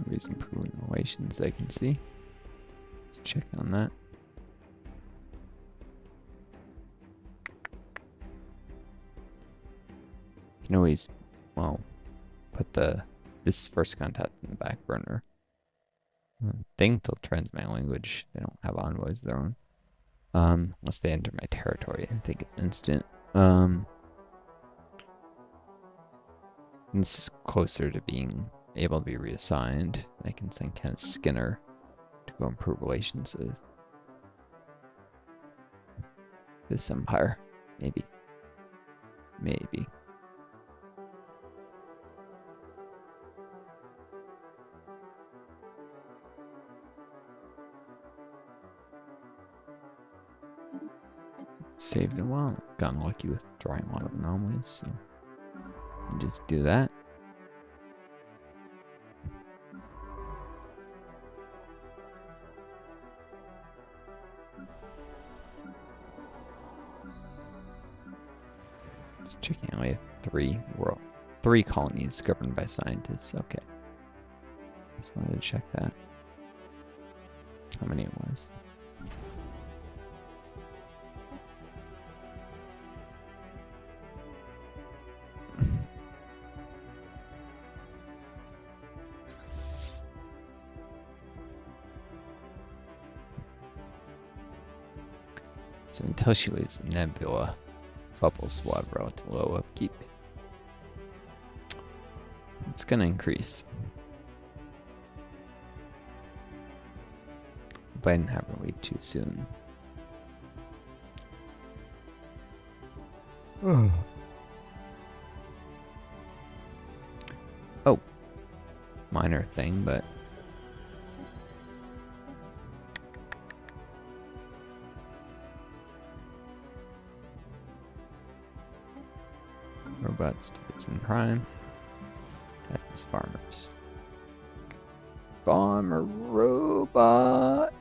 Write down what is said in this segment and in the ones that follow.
Nobody's improving relations, I can see. Let's check on that. You can always, well, put this first contact in the back burner. I think they'll transmit language. They don't have envoys of their own. Unless they enter my territory, I think it's instant. This is closer to being able to be reassigned. I can send Kenneth Skinner to go improve relations with this empire. Maybe. Maybe. Saved a while. Gotten lucky with drawing a lot of anomalies, so just do that. Just checking out. We have three colonies governed by scientists. Okay. Just wanted to check that. How many it was. So until she leaves the nebula, bubbles will have relative low upkeep. It's going to increase. But I didn't have her leave too soon. Oh. Minor thing, but robots to get some prime. That is farmers. Farmer robot.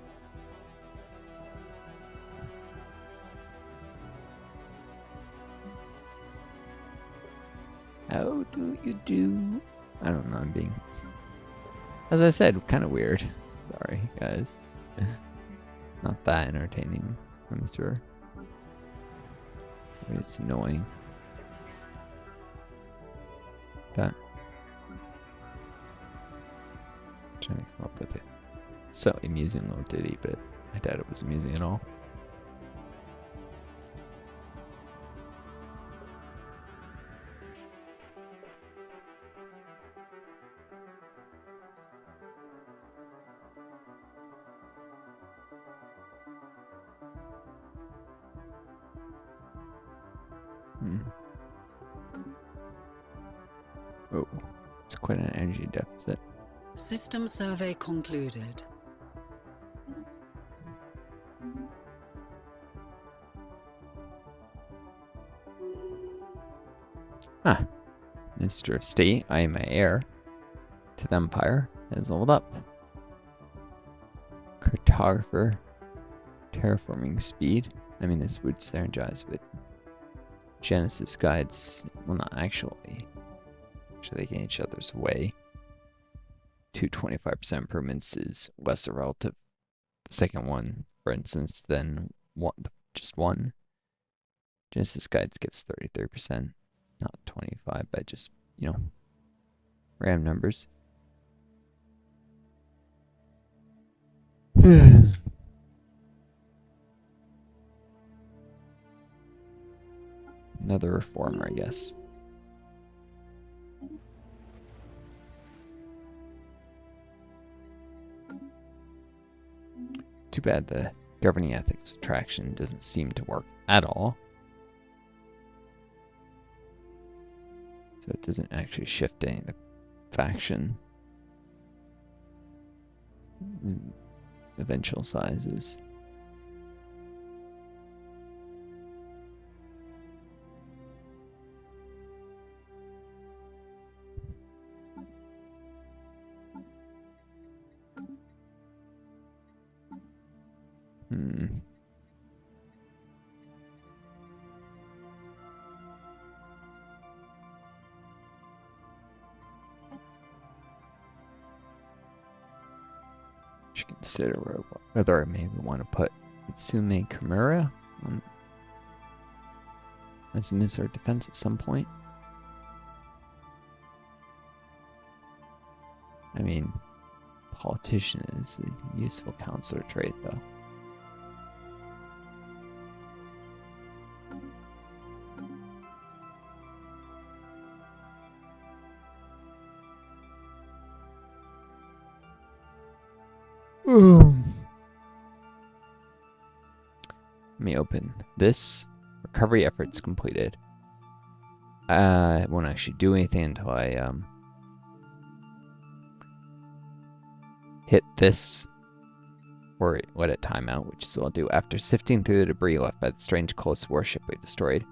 How do you do? I don't know, I'm being, as I said, kind of weird. Sorry, guys. Not that entertaining, I'm sure. It's annoying. That. Trying to come up with it. So amusing little ditty, but I doubt it was amusing at all. Oh, it's quite an energy deficit. System survey concluded. Ah, Minister of State, I am my heir to the Empire, has leveled up. Cartographer, terraforming speed. I mean, this would synergize with Genesis guides. Well, not actually. They get in each other's way. 225% improvements is less relative. The second one, for instance, than just one. Genesis guides gets 33%, not 25, but just, you know, random numbers. Another reformer, I guess. Too bad the governing ethics attraction doesn't seem to work at all. So it doesn't actually shift any of the faction eventual sizes. should consider whether I maybe want to put Itsume Kimura on as an insert defense at some point. I mean, politician is a useful counselor trait, though. Let me open this. Recovery efforts completed. It won't actually do anything until I hit this or let it time out, which is what I'll do. After sifting through the debris left by the strange close warship we destroyed,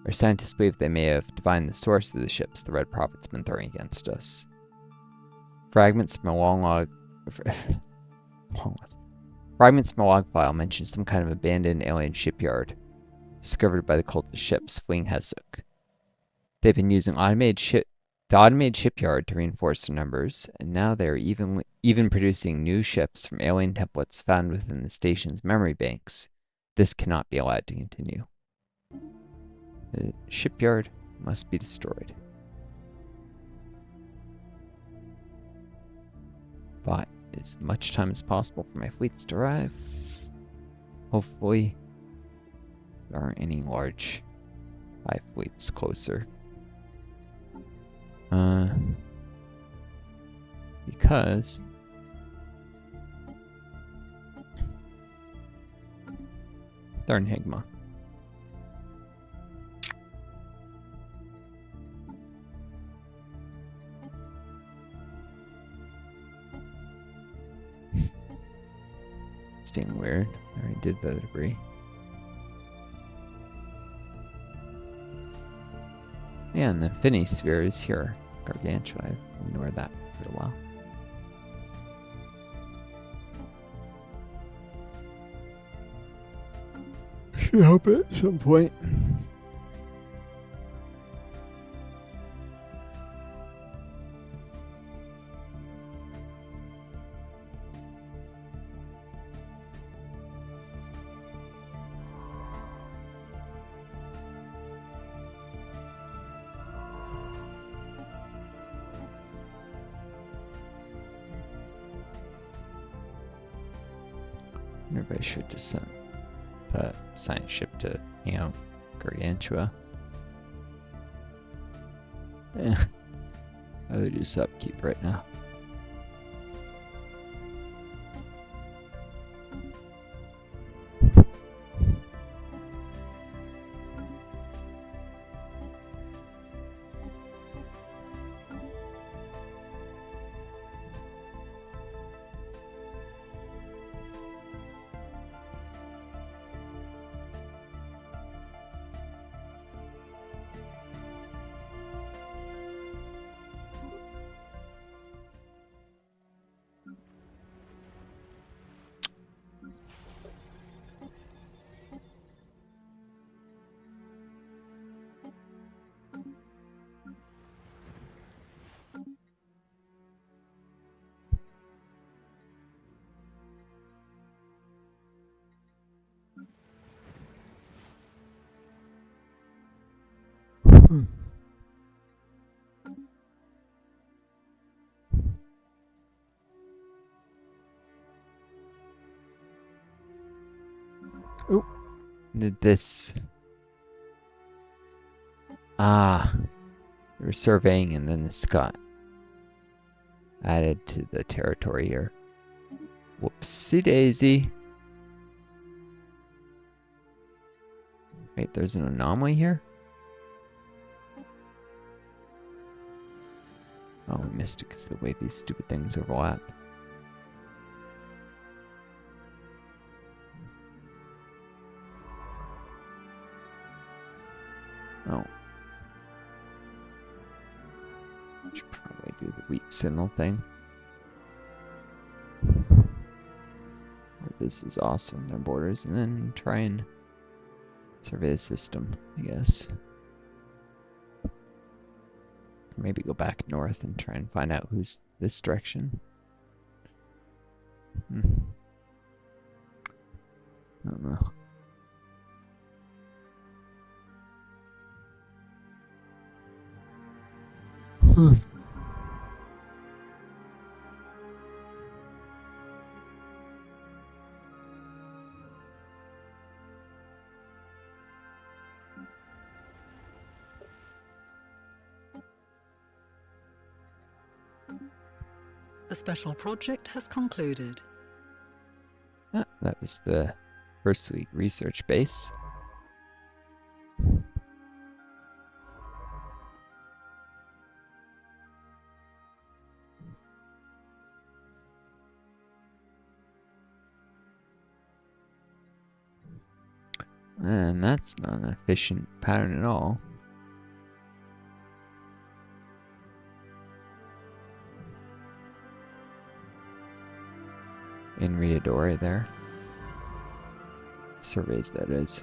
our scientists believe they may have divined the source of the ships the Red Prophet's been throwing against us. Fragments from a Fragments from a log file mention some kind of abandoned alien shipyard discovered by the cultist ships fleeing Hesuk. They've been using the automated shipyard to reinforce their numbers, and now they're even producing new ships from alien templates found within the station's memory banks. This cannot be allowed to continue. The shipyard must be destroyed. But as much time as possible for my fleets to arrive. Hopefully, there aren't any large hive fleets closer. Because they're in Higma. It's being weird. I already did the debris. Yeah, and the Finny sphere is here. Gargantua. I've ignored that for a while. Should help it at some point. Maybe I should just send the science ship to, Gargantua. I would just upkeep right now. Oop. Did this. They were surveying and then this got added to the territory here. Whoopsie daisy. Wait, there's an anomaly here? Oh, we missed it because of the way these stupid things overlap. Oh. Should probably do the weak signal thing. This is also in their borders, and then try and survey the system, I guess. Maybe go back north and try and find out who's this direction. I don't know. The special project has concluded. Ah, that was the first week research base. And that's not an efficient pattern at all. In Riadore there. Surveys, that is.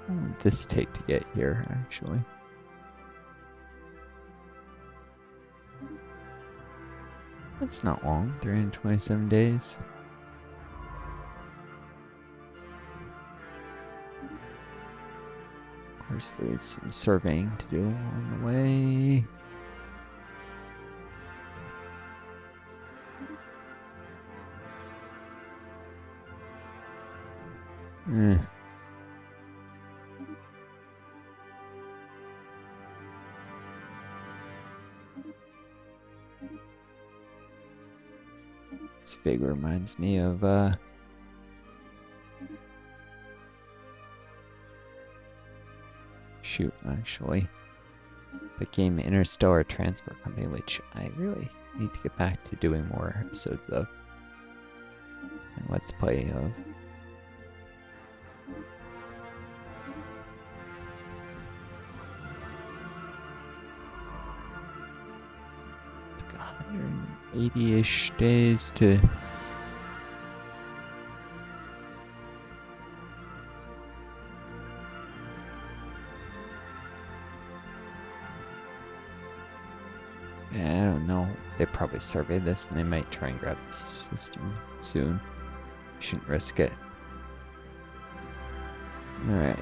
What would this take to get here, actually? That's not long, 327 days. Of course, there's some surveying to do on the way. This big reminds me of shoot, actually, the game Interstellar Transport Company, which I really need to get back to doing more episodes of and let's play of. Like 180-ish days to I don't know. They probably surveyed this and they might try and grab the system soon. Shouldn't risk it. Alright.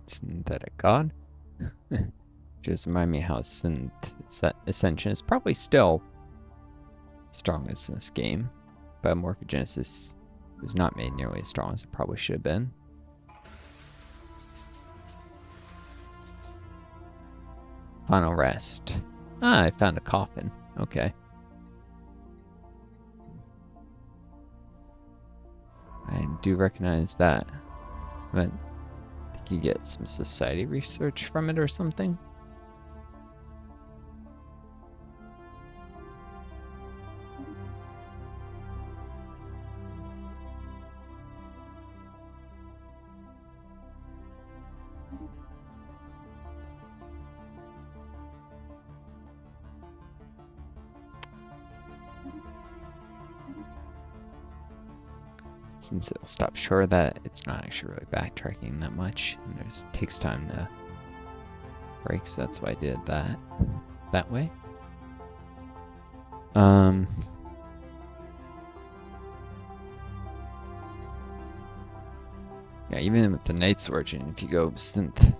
Synthetic God. Just remind me how Ascension is probably still strongest in this game, but Morphogenesis was not made nearly as strong as it probably should have been. Final rest. Ah, I found a coffin. Okay. I do recognize that. But I think you get some society research from it or something. Since it'll stop short of that, it's not actually really backtracking that much, and it takes time to break, so that's why I did that way. Yeah, even with the Knight's Origin, if you go synth, you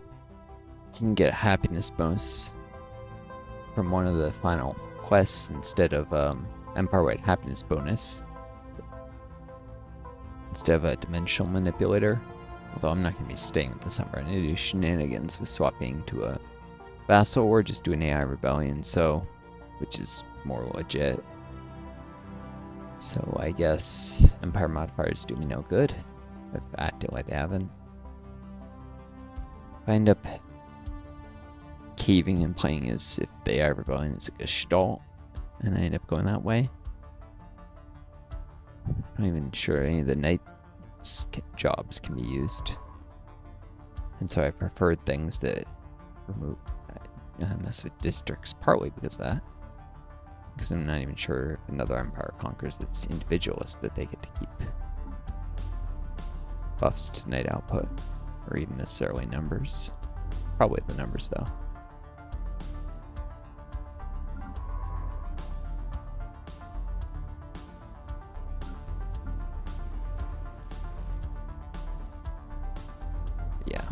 can get a happiness bonus from one of the final quests instead of Empire-wide happiness bonus. Instead of a dimensional manipulator. Although I'm not going to be staying with this Empire. I need to do shenanigans with swapping to a vassal or just do an AI rebellion, so which is more legit. So I guess Empire modifiers do me no good if acting like they haven't. If I end up caving and playing as if they are rebellion as a Gestalt, and I end up going that way. I'm not even sure any of the knight jobs can be used. And so I preferred things that remove mess with districts, partly because of that. Because I'm not even sure if another empire conquers its individualist that they get to keep buffs to knight output, or even necessarily numbers. Probably the numbers though. Yeah.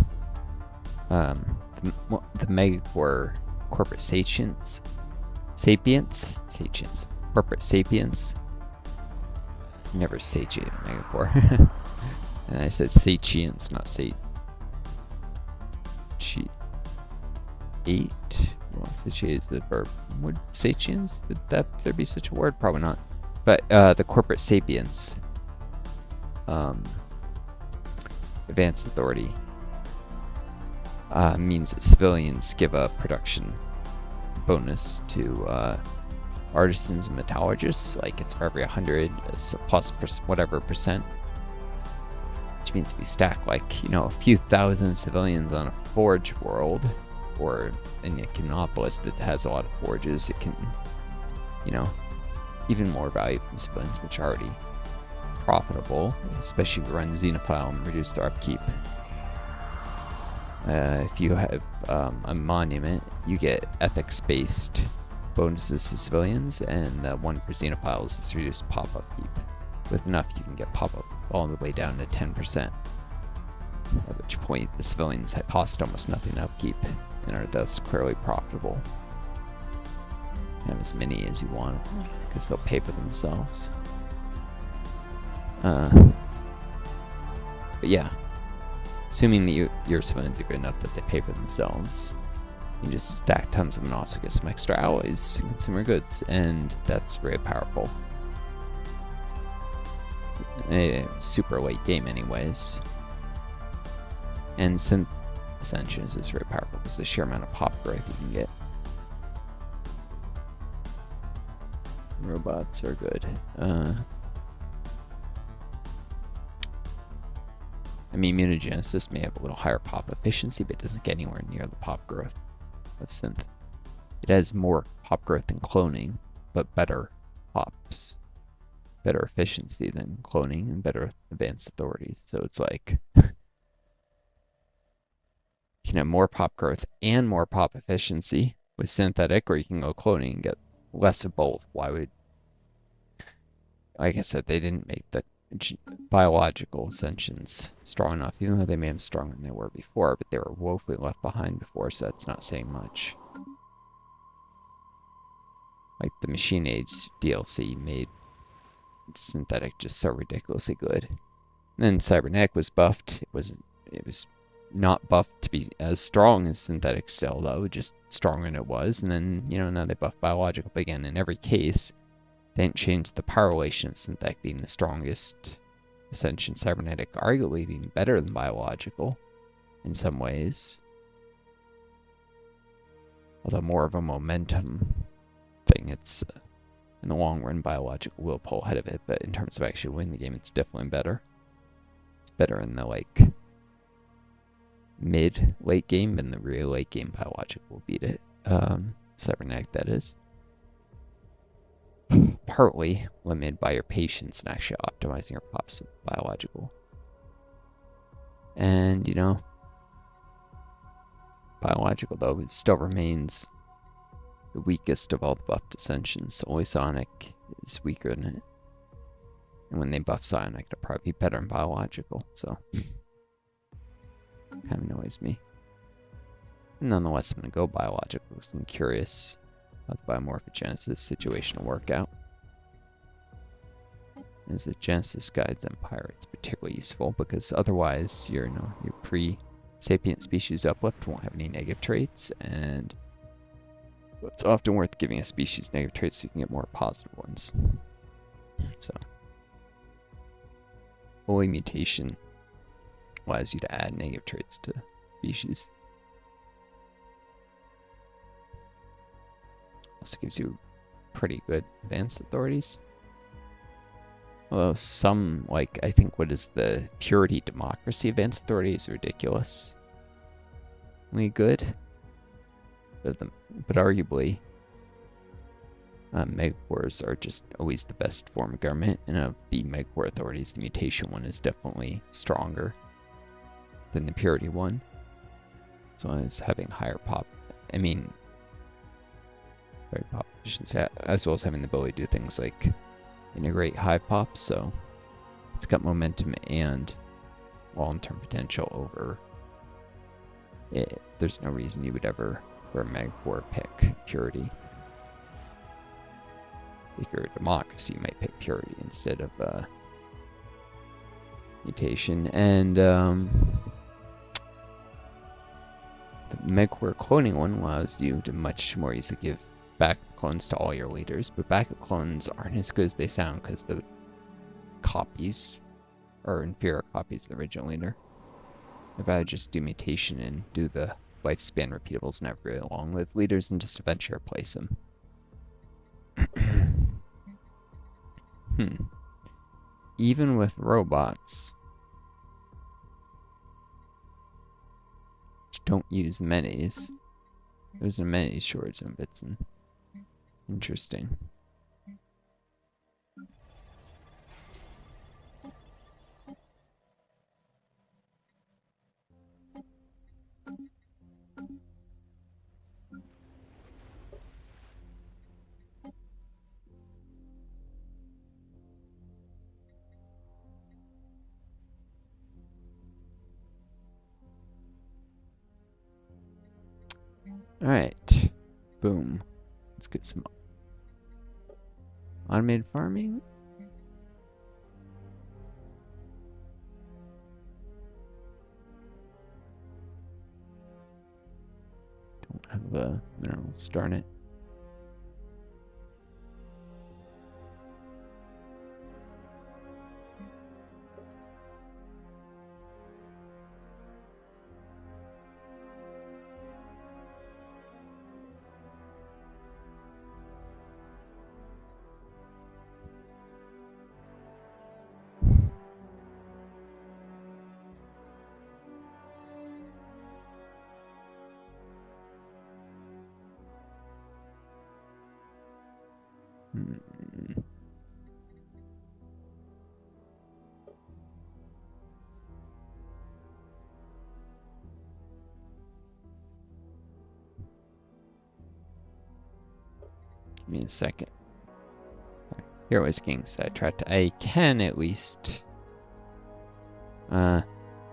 The Megacore corporate sapiens, corporate sapiens. Never satiate Megacore. And I said sapiens, not satiate. Well, satiate is the verb. Would sapiens? Would there be such a word? Probably not. But the corporate sapiens. Advanced authority. Means that civilians give a production bonus to artisans and metallurgists. Like it's for every 100 plus whatever percent. Which means if you stack like, a few thousand civilians on a forge world, or in a Kinopolis that has a lot of forges, it can, even more value from civilians, which are already profitable, especially if you run Xenophile and reduce their upkeep. If you have a monument, you get ethics-based bonuses to civilians, and the one for Xenophiles is reduced pop-up keep. With enough, you can get pop-up all the way down to 10%, at which point the civilians cost almost nothing to upkeep and are thus clearly profitable. You can have as many as you want, because they'll pay for themselves. But yeah, assuming that your civilians are good enough that they pay for themselves, you just stack tons of them and also get some extra alloys and consumer goods, and that's very powerful. A super late game anyways. And synth ascensions is very powerful because the sheer amount of pop growth you can get. Robots are good. I mean, mutagenesis may have a little higher pop efficiency, but it doesn't get anywhere near the pop growth of synth. It has more pop growth than cloning, but better pops. Better efficiency than cloning and better advanced authorities. So it's like you can have more pop growth and more pop efficiency with synthetic, or you can go cloning and get less of both. Why would, like I said, they didn't make the biological ascensions strong enough, even though they made them stronger than they were before, but they were woefully left behind before, so that's not saying much. Like the Machine Age DLC made synthetic just so ridiculously good. And then Cybernetic was buffed. It was not buffed to be as strong as synthetic still, though, just stronger than it was. And then, now they buff biological. But again, in every case, they didn't change the power relation of synthetic being the strongest ascension. Cybernetic arguably being better than biological in some ways. Although more of a momentum thing. It's in the long run, biological will pull ahead of it, but in terms of actually winning the game, it's definitely better. It's better in the mid-late game, and the real late game biological will beat it. Cybernetic, that is. Partly limited by your patience and actually optimizing your pops with biological. And, biological, though, it still remains the weakest of all the buffed ascensions. Only Sonic is weaker than it. And when they buff Sonic, it'll probably be better in biological, so kind of annoys me. And nonetheless, I'm going to go biological because I'm curious how the biomorphogenesis situation will work out. As a Genesis guides Empire, it's particularly useful because otherwise your pre-sapient species uplift won't have any negative traits, and it's often worth giving a species negative traits so you can get more positive ones. So, holy mutation allows you to add negative traits to species. Also gives you pretty good advanced authorities. Although some, like, I think what is the purity democracy advanced authority is ridiculous. Only good. But arguably, megawars are just always the best form of government, and of the megawar authorities, the mutation one is definitely stronger than the purity one. So as having higher pop, pop efficiency, as well as having the ability to do things like integrate hive pops, so it's got momentum and long-term potential over it. There's no reason you would ever, for a megawar, pick purity. If you're a democracy, you might pick purity instead of mutation. And the megawar cloning one allows you to much more easily give backup clones to all your leaders, but backup clones aren't as good as they sound because the copies are inferior copies of the original leader. I'd rather just do mutation and do the lifespan repeatables and have really long-lived leaders and just eventually replace them. Even with robots, which don't use minis, there's a mini shortage in Bitson. Interesting. Alright. Boom. Let's get some automated farming. Don't have the minerals, darn it. Give me a second. Here was getting sidetracked. I can at least do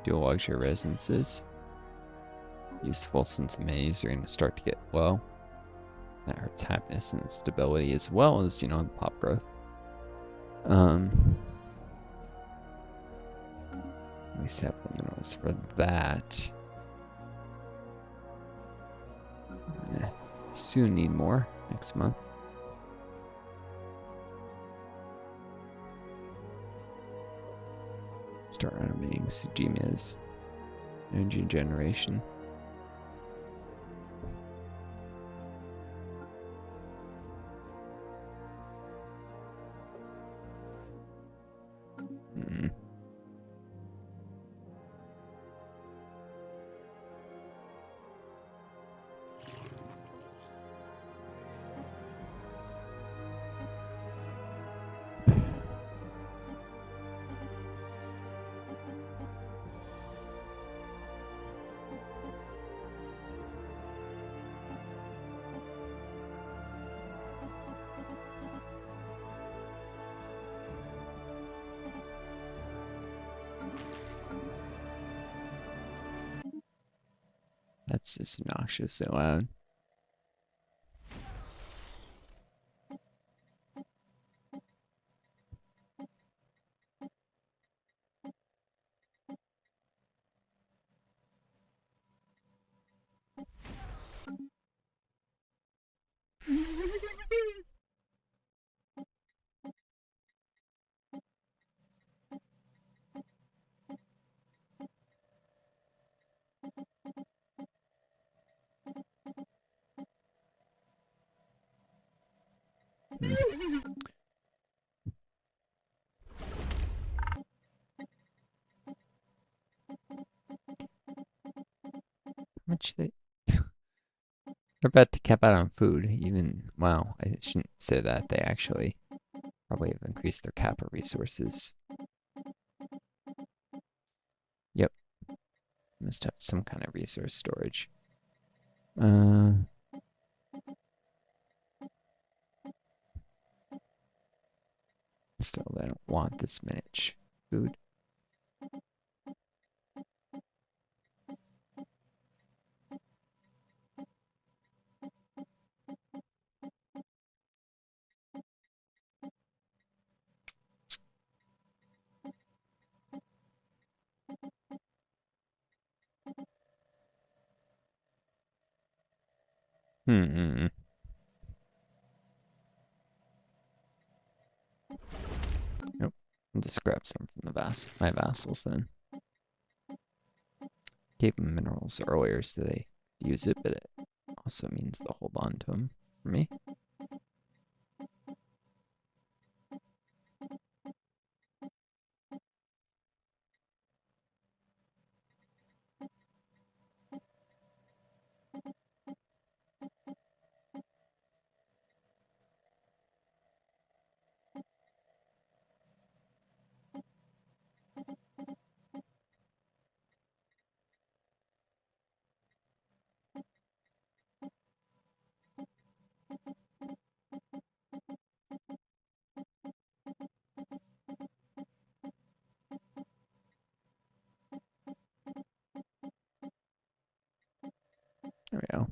luxury residences. Useful since the menus are going to start to get low. That hurts happiness and stability as well as, the pop growth. At least have the minerals for that. Soon need more next month. Start automating Tsujima's energy generation. That's just obnoxiously loud. Much they they're about to cap out on food. Even well, I shouldn't say that. They actually probably have increased their cap of resources. Yep, must have some kind of resource storage. Still, they don't want this much food. Nope. I'll just grab some from my vassals then. Gave them minerals earlier so they use it, but it also means they'll hold on to them for me. There we go.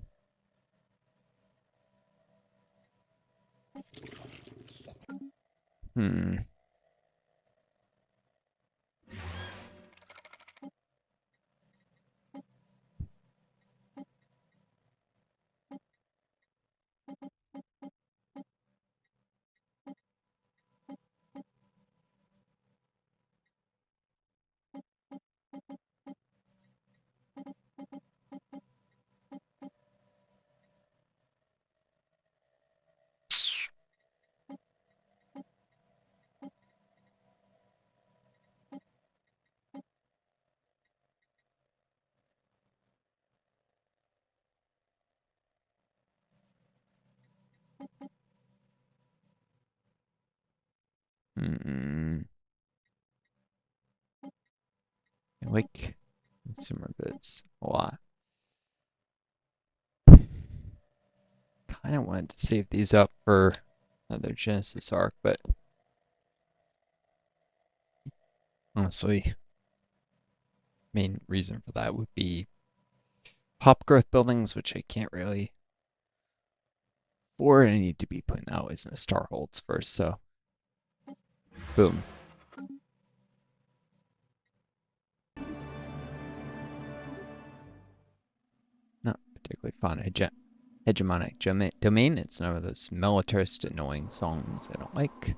Like consumer goods a lot. Kind of wanted to save these up for another Genesis arc, but honestly, main reason for that would be pop growth buildings, which I can't really afford. I need to be putting out as in the star holds first, so boom. Not particularly fun. Hegemonic domain. It's none of those militarist annoying songs I don't like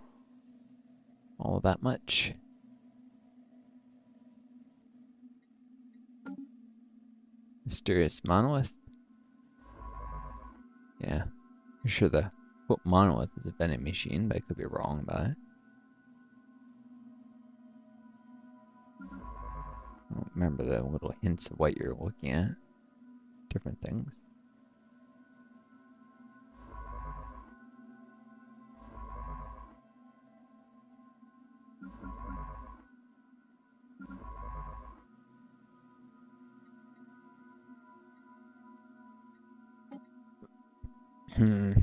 all that much. Mysterious monolith. Yeah, I'm sure the monolith is a vending machine, but I could be wrong about it. I don't remember the little hints of what you're looking at. Different things. Hmm.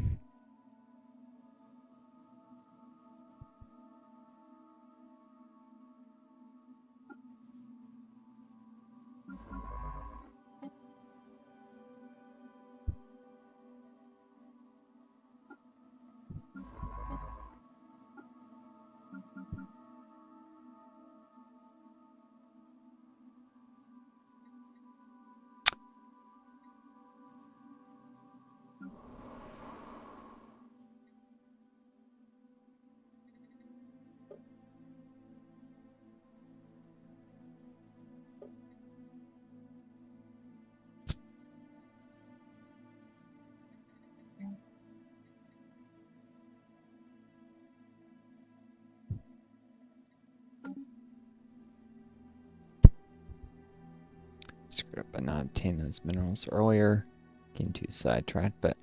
screwed up by not obtaining those minerals earlier. Getting too sidetracked, but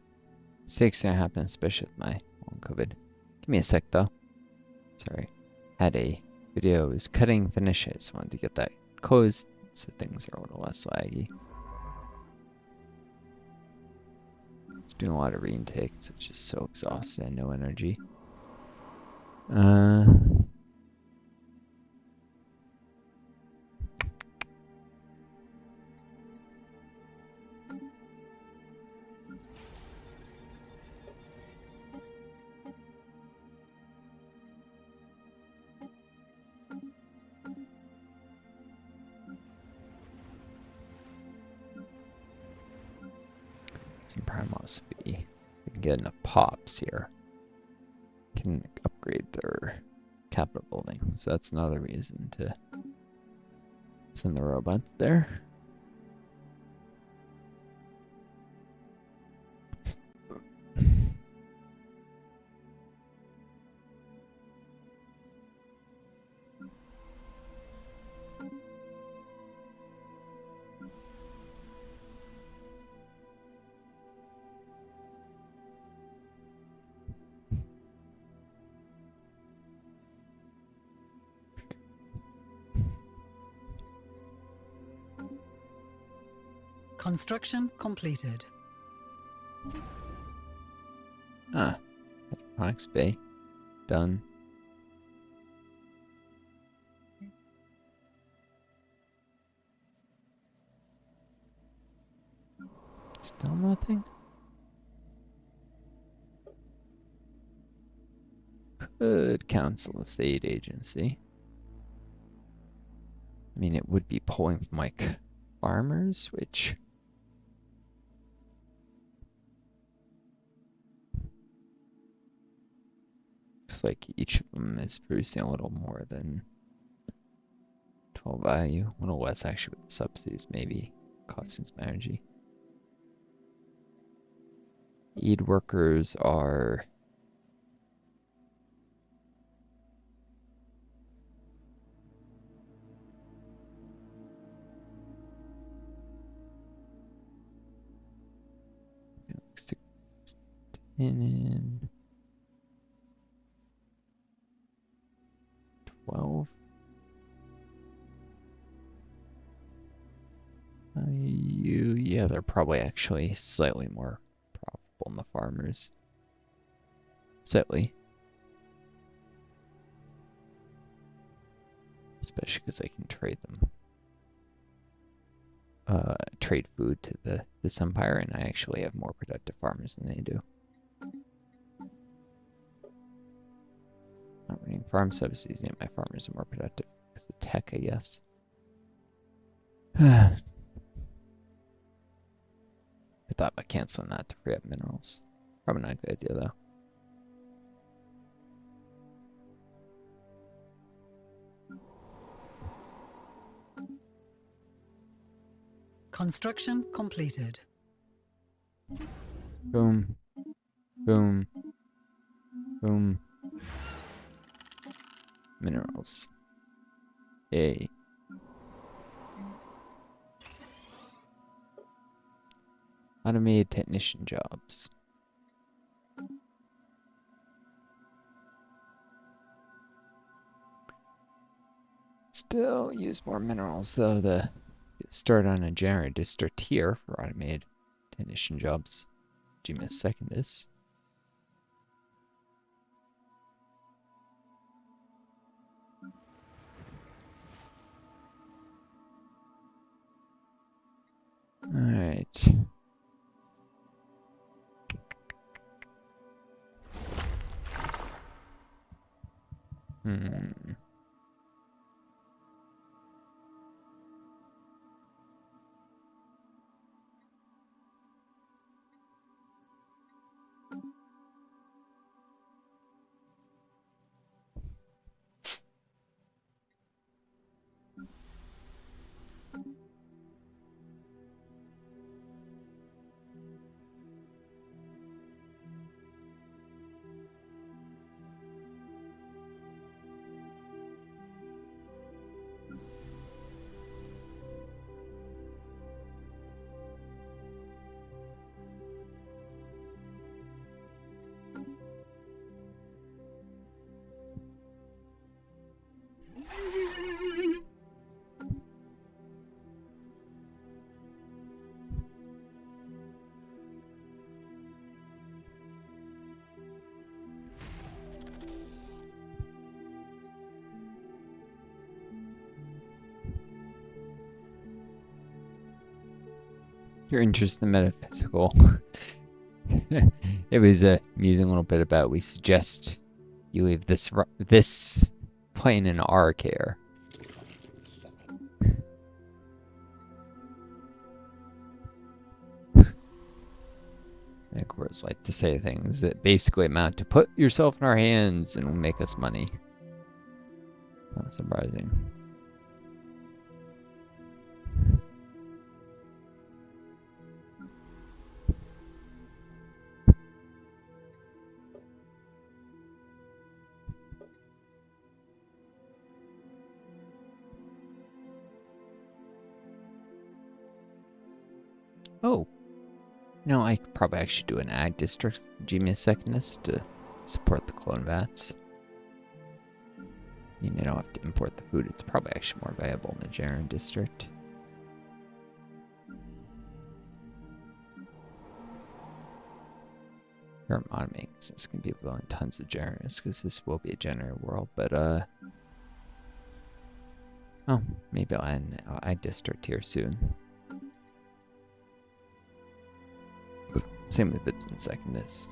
mistakes gonna happen, especially with my long COVID. Give me a sec though. Sorry. Had a video was cutting finishes. Wanted to get that closed so things are a little less laggy. Just doing a lot of reintake, so it's just so exhausted and no energy. Some primos be. We can get enough pops here. Can upgrade their capital building, so that's another reason to send the robots there. Construction completed. Hydroponics bay. Done. Still nothing? Could cancel the state agency. I mean, it would be pulling from, like, farmers, which... looks like each of them is producing a little more than 12 value. A little less, actually, with subsidies, maybe. Costing some energy. Aid workers are... in 12. Yeah, they're probably actually slightly more profitable than the farmers. Slightly. Especially because I can trade them. Trade food to this empire, and I actually have more productive farmers than they do. Not running farm subsidies, yet my farmers are more productive because of tech, I guess. I thought about canceling that to free up minerals. Probably not a good idea, though. Construction completed. Boom. Boom. Boom. Minerals. Yay. Automated technician jobs. Still use more minerals, though. The get started on a generator to start here for automated technician jobs. Give me a second, this. Alright. your interest in the metaphysical. It was musing a little bit about. We suggest you leave this plane in our care. And of course, like to say things that basically amount to put yourself in our hands and will make us money. Not surprising. Oh, no, I could probably actually do an ag district. Give me a second to support the clone vats. I mean, you don't have to import the food. It's probably actually more valuable in the Jaren district. Here I'm automating since it's going to be building tons of Jarens because this will be a generator world, but oh, maybe I'll add district here soon. Same with bits and secondness.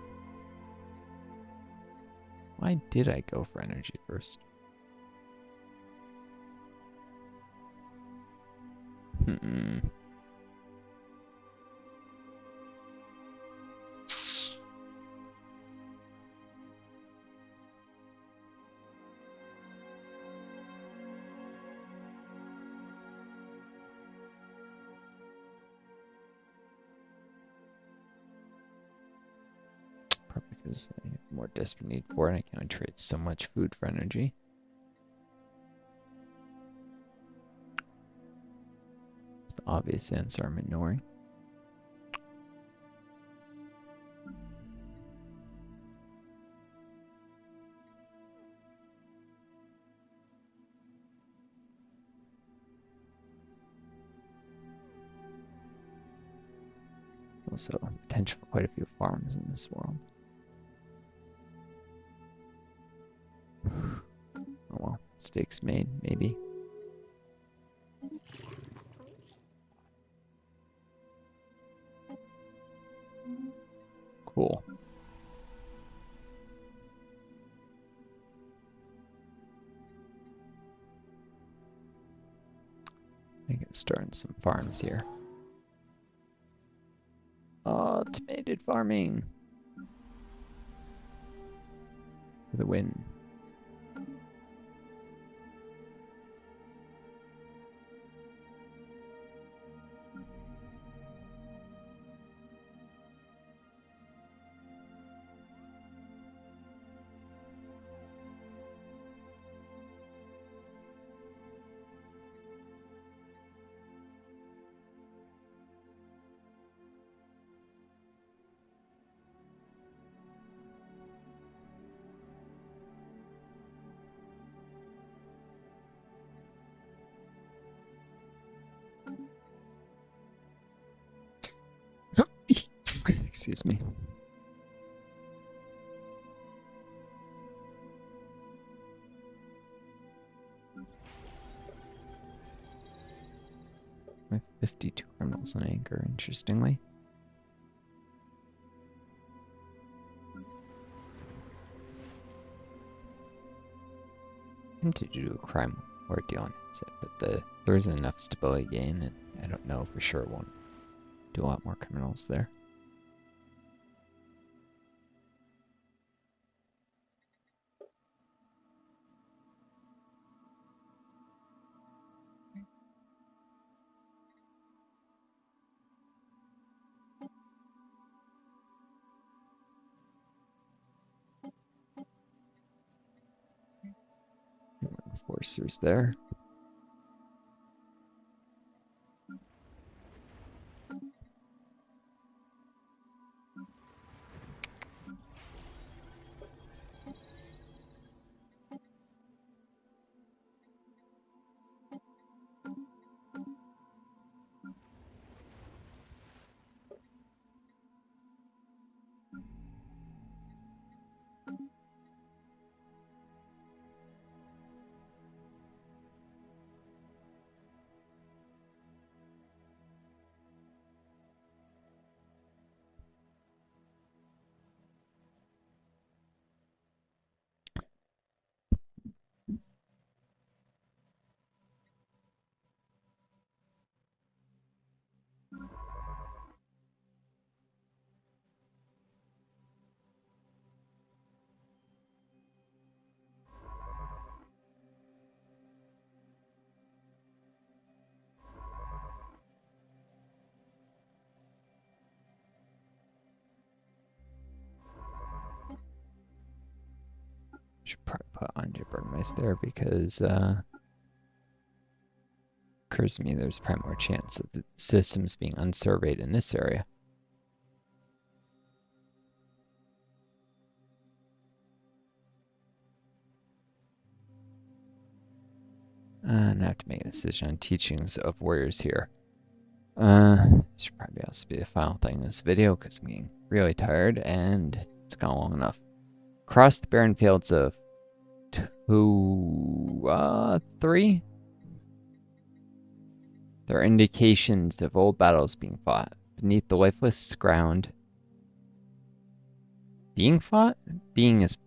Why did I go for energy first? Probably because I have more desperate need for it. I can only trade so much food for energy. It's the obvious answer I'm ignoring. Also, potential for quite a few farms in this world. Oh well, mistakes made, maybe. Cool. I can start some farms here. Automated farming. For the win. Excuse me. I have 52 criminals on anchor, interestingly. I to do a crime ordeal on it, but there isn't enough stability gain, and I don't know for sure it won't do a lot more criminals there. Enforcers there. Should probably put Anja Burmeister there because occurs to me there's probably more chance of the systems being unsurveyed in this area. And I have to make a decision on teachings of warriors here. This should probably also be the final thing in this video because I'm getting really tired and it's gone long enough. Across the barren fields of 3, there are indications of old battles being fought beneath the lifeless ground. Being fought? Being is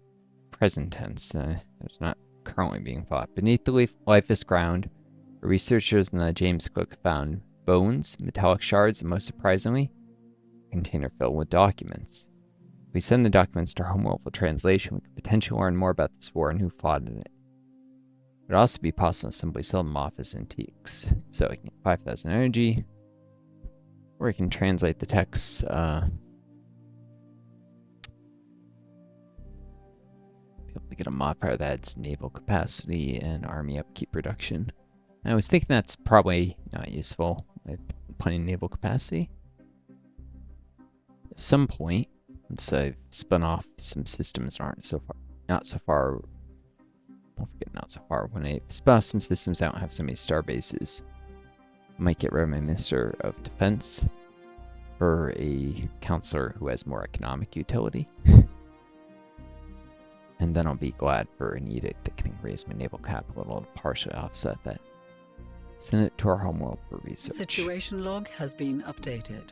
present tense. There's not currently being fought. Beneath the lifeless ground, researchers in the James Cook found bones, metallic shards, and most surprisingly, a container filled with documents. If we send the documents to our homeworld for translation, we could potentially learn more about this war and who fought in it. It would also be possible to simply sell them off as antiques. So we can get 5,000 energy, or we can translate the text. Be able to get a modifier that adds naval capacity and army upkeep reduction. I was thinking that's probably not useful with plenty of naval capacity. At some point, once I've spun off some systems that aren't not so far. Don't forget, not so far. When I spun off some systems that don't have so many star bases, I might get rid of my Minister of Defense for a counselor who has more economic utility. And then I'll be glad for an edict that can raise my naval capital to partially offset that. Send it to our homeworld for research. Situation log has been updated.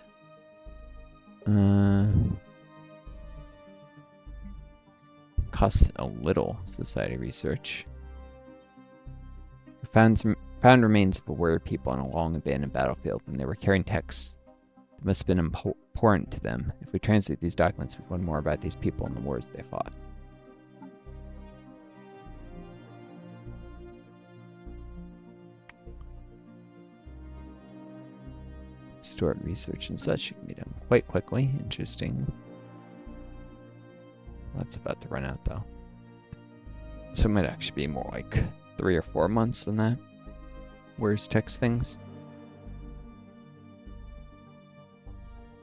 Costs a little society research. We found remains of a warrior people on a long abandoned battlefield, and they were carrying texts that must have been important to them. If we translate these documents, we learn more about these people and the wars they fought. Stored research and such can be done quite quickly. Interesting. That's about to run out though. So it might actually be more like 3 or 4 months than that. Where's text things?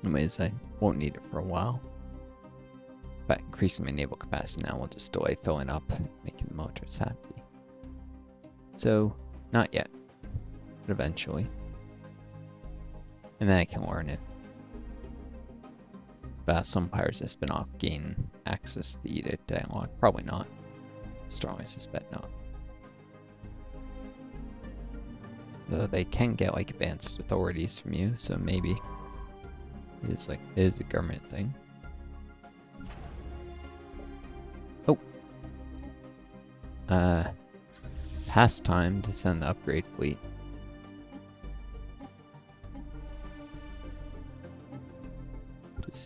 Anyways, I won't need it for a while. But increasing my naval capacity now will just delay filling up, making the motors happy. So, not yet. But eventually. And then I can learn if vast empires I spin off gain access to the edict dialogue. Probably not. Strongly suspect not. Though they can get like advanced authorities from you, so maybe it is a government thing. Oh. Past time to send the upgrade fleet.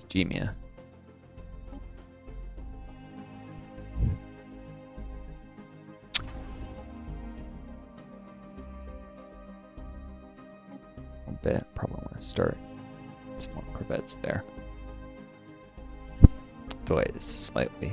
Gemia. A bit. Probably want to start some more corvettes there. Delay is slightly.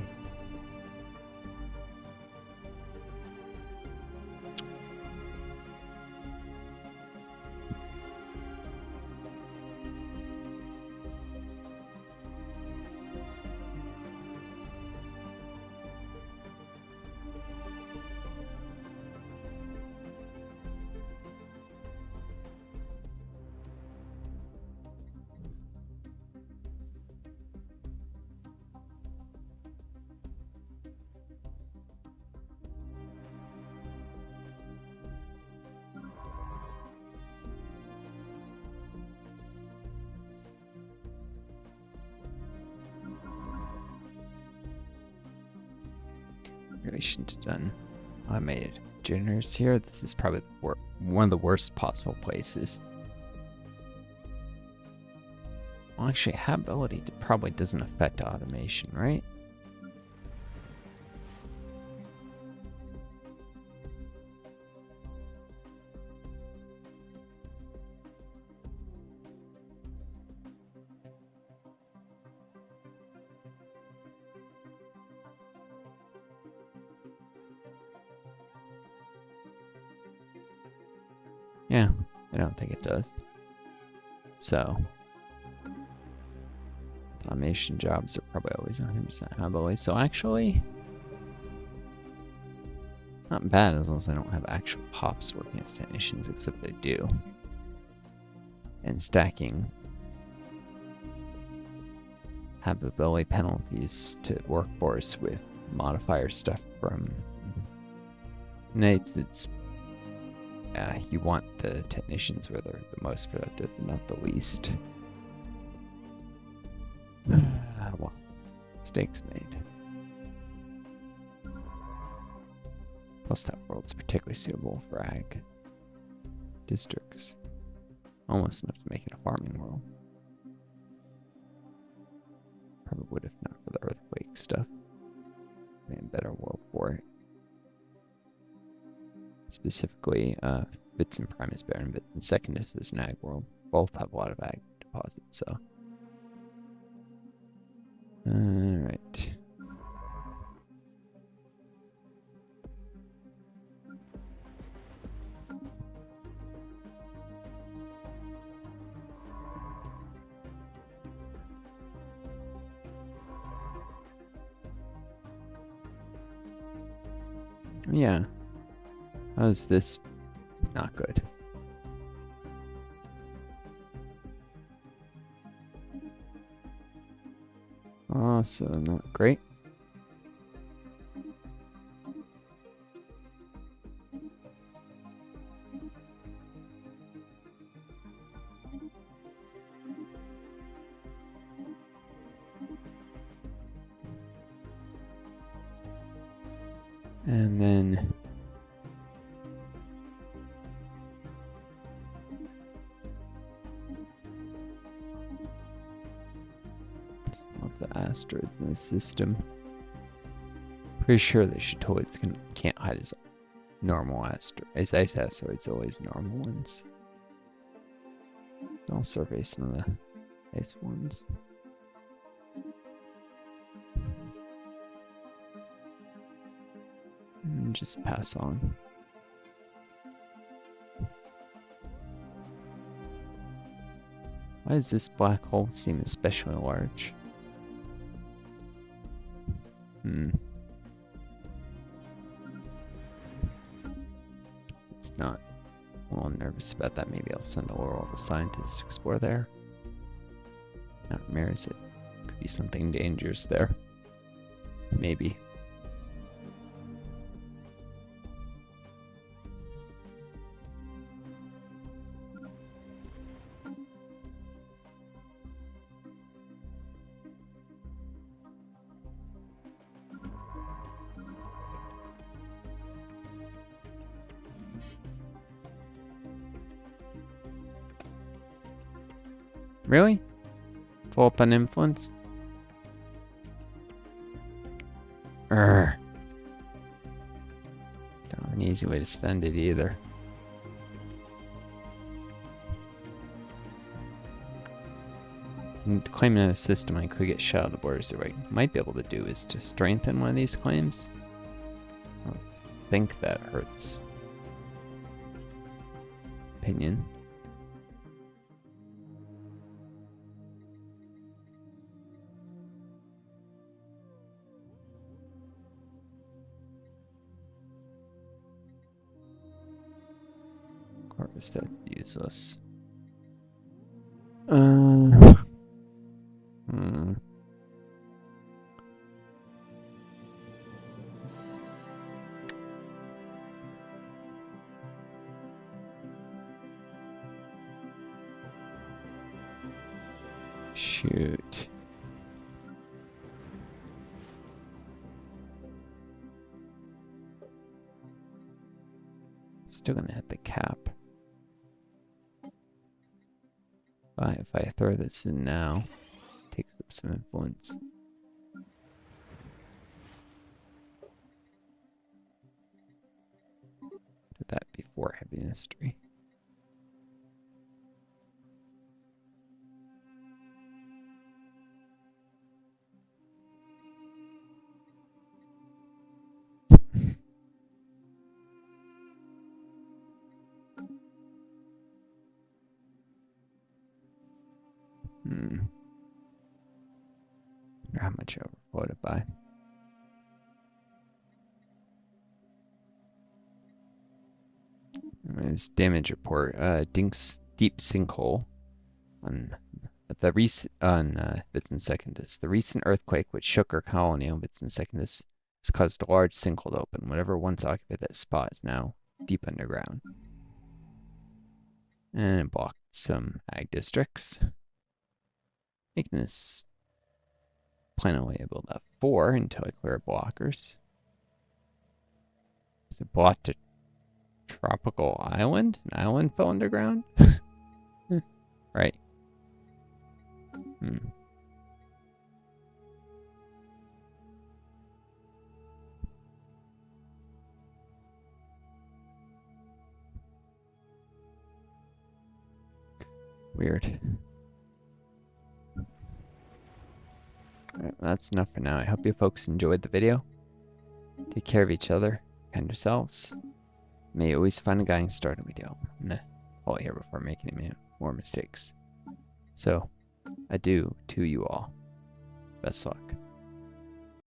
Relation to done automated generators here. This is probably one of the worst possible places. Well, actually, habitability probably doesn't affect automation, right? Yeah, I don't think it does. So, automation jobs are probably always 100% hub always. So actually, not bad as long as I don't have actual pops working as technicians, except they do. And stacking habitability penalties to workforce with modifier stuff from United States. You want the technicians where they're the most productive, not the least. Well, mistakes made. Plus that world's particularly suitable for ag districts. Almost enough to make it a farming world. Probably would if not for the earthquake stuff. Made a better world for it. Specifically, Bits and Prime is better than Bits and Secondus is an ag world. Both have a lot of ag deposits, so. Alright. Yeah. How's this not good? Also not great. And then lots of asteroids in the system. Pretty sure the Shatoids can't hide as normal asteroids. Ice asteroids always normal ones. I'll survey some of the ice ones. And just pass on. Why does this black hole seem especially large? It's not. Well, I'm nervous about that. Maybe I'll send all the scientists to explore there. Not Ramirez, it could be something dangerous there. Maybe. Really? Full up on influence? Don't have an easy way to spend it either. And claiming a system I could get shot of the borders, what I might be able to do is to strengthen one of these claims. I don't think that hurts opinion. Of course, that's useless. Shoot. Still gonna hit the cap. But if I throw this in now, takes up some influence. Did that before heavy industry. Wonder how much I overquoted by. This damage report. Deep sinkhole on the recent Bits and Seconds. The recent earthquake which shook our colony on Bits and Seconds has caused a large sinkhole to open. Whatever once occupied that spot is now deep underground. And it blocked some ag districts. Making this plan only able to F4 until I clear blockers. Is it blocked a tropical island? An island fell underground? Right. Weird. Alright, well, that's enough for now. I hope you folks enjoyed the video. Take care of each other, kind yourselves. May you always find a guy and start a video. I'm gonna call it here before making any more mistakes. So, adieu to you all. Best luck.